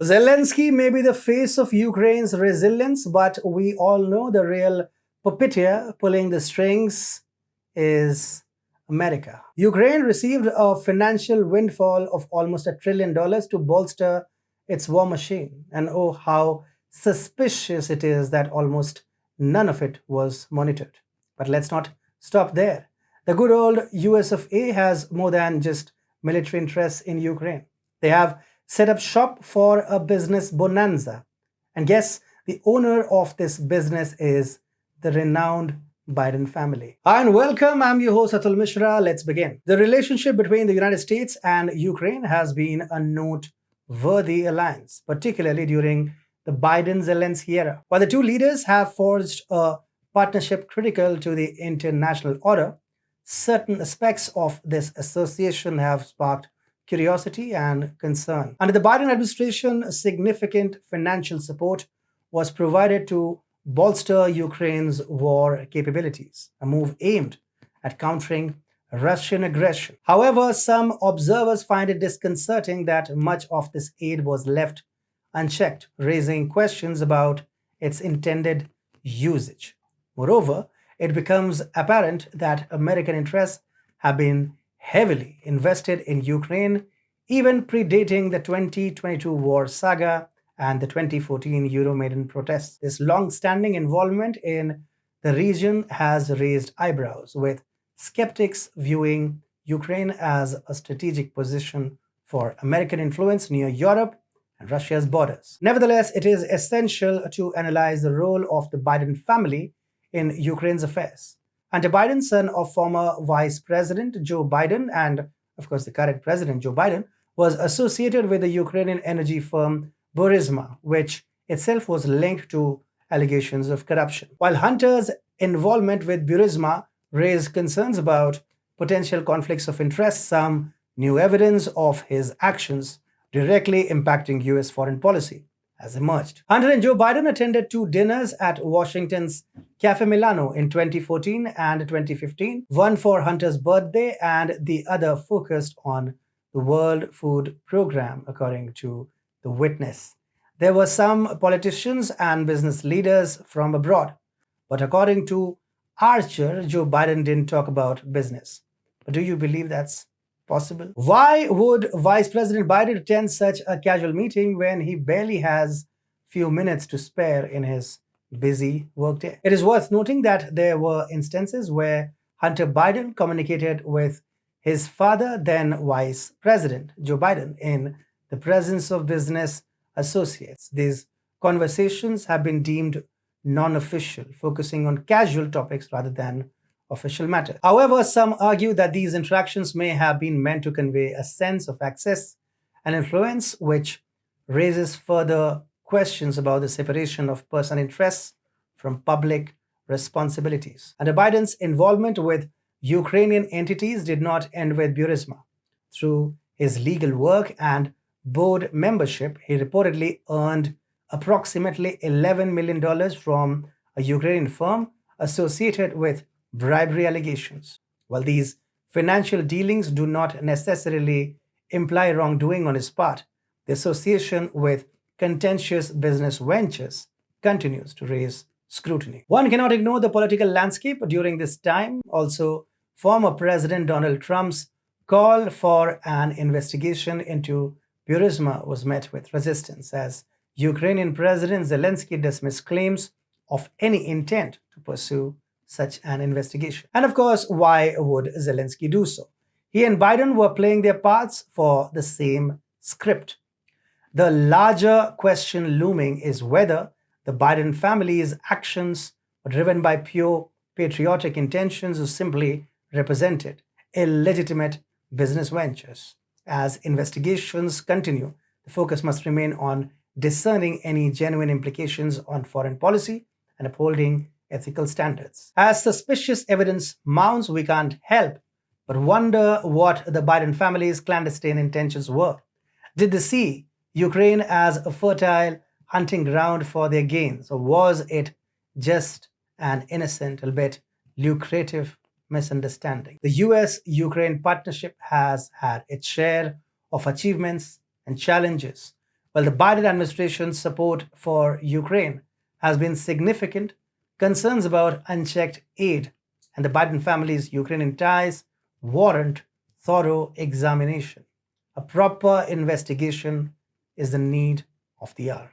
Zelensky may be the face of Ukraine's resilience, but we all know the real puppeteer pulling the strings is America. Ukraine received a financial windfall of almost $1 trillion to bolster its war machine. And oh, how suspicious it is that almost none of it was monitored. But let's not stop there. The good old US of A has more than just military interests in Ukraine. They have set up shop for a business bonanza. And yes, the owner of this business is the renowned Biden family. Hi and welcome. I'm your host Atul Mishra. Let's begin. The relationship between the United States and Ukraine has been a noteworthy alliance, particularly during the Biden-Zelensky era. While the two leaders have forged a partnership critical to the international order, certain aspects of this association have sparked curiosity and concern. Under the Biden administration, significant financial support was provided to bolster Ukraine's war capabilities, a move aimed at countering Russian aggression. However, some observers find it disconcerting that much of this aid was left unchecked, raising questions about its intended usage. Moreover, it becomes apparent that American interests have been heavily invested in Ukraine, even predating the 2022 war saga and the 2014 Euromaidan protests. This long standing involvement in the region has raised eyebrows, with skeptics viewing Ukraine as a strategic position for American influence near Europe and Russia's borders. Nevertheless, it is essential to analyze the role of the Biden family in Ukraine's affairs. Hunter Biden, son of former Vice President Joe Biden and, of course, the current President Joe Biden, was associated with the Ukrainian energy firm Burisma, which itself was linked to allegations of corruption. While Hunter's involvement with Burisma raised concerns about potential conflicts of interest, some new evidence of his actions directly impacting US foreign policy has emerged. Hunter and Joe Biden attended two dinners at Washington's Cafe Milano in 2014 and 2015, one for Hunter's birthday and the other focused on the World Food Program, according to The Witness. There were some politicians and business leaders from abroad, but according to Archer, Joe Biden didn't talk about business. But do you believe that's possible? Why would Vice President Biden attend such a casual meeting when he barely has few minutes to spare in his busy workday? It is worth noting that there were instances where Hunter Biden communicated with his father, then Vice President Joe Biden, in the presence of business associates. These conversations have been deemed non-official, focusing on casual topics rather than official matter. However, some argue that these interactions may have been meant to convey a sense of access and influence, which raises further questions about the separation of personal interests from public responsibilities. Under Biden's involvement with Ukrainian entities did not end with Burisma. Through his legal work and board membership, he reportedly earned approximately $11 million from a Ukrainian firm associated with bribery allegations. While these financial dealings do not necessarily imply wrongdoing on his part, the association with contentious business ventures continues to raise scrutiny. One cannot ignore the political landscape during this time. Also, former President Donald Trump's call for an investigation into Burisma was met with resistance as Ukrainian President Zelensky dismissed claims of any intent to pursue such an investigation. And of course, why would Zelensky do so? He and Biden were playing their parts for the same script. The larger question looming is whether the Biden family's actions were driven by pure patriotic intentions or simply represented illegitimate business ventures. As investigations continue, the focus must remain on discerning any genuine implications on foreign policy and upholding ethical standards. As suspicious evidence mounts, we can't help but wonder what the Biden family's clandestine intentions were. Did they see Ukraine as a fertile hunting ground for their gains, or was it just an innocent, albeit lucrative misunderstanding? The US Ukraine partnership has had its share of achievements and challenges, While the Biden administration's support for Ukraine has been significant, concerns about unchecked aid and the Biden family's Ukrainian ties warrant thorough examination. A proper investigation is the need of the hour.